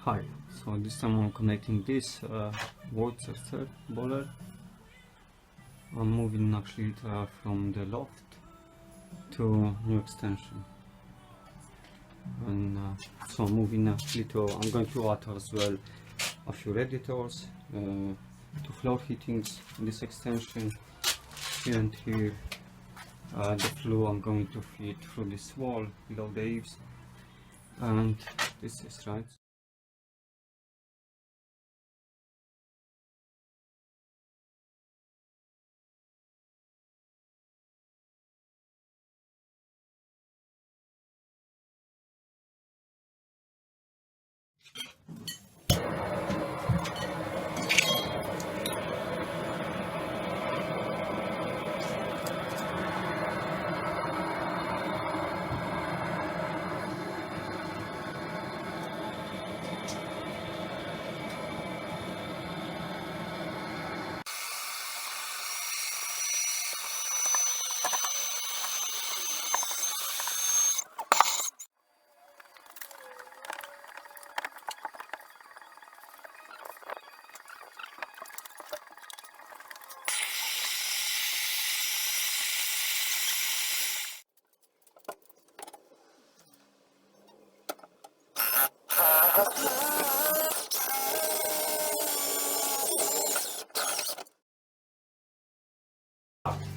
Hi, so this time I'm connecting this worcester boiler. I'm moving actually from the loft to new extension, and so I'm moving actually to, I'm going to add as well a few radiators, two floor heatings in this extension. Here and here the flue I'm going to feed through this wall below the eaves, and this is right.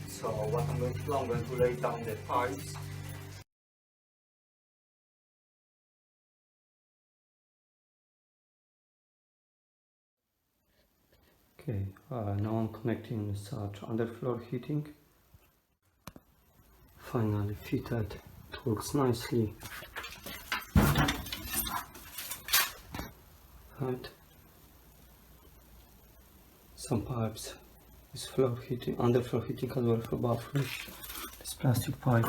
So what I'm going to do, I'm going to lay down the pipes. Okay, now I'm connecting such underfloor heating. Finally fitted, it works nicely. Right. Some pipes, this floor heating, underfloor heating as well for bathroom. This plastic pipe.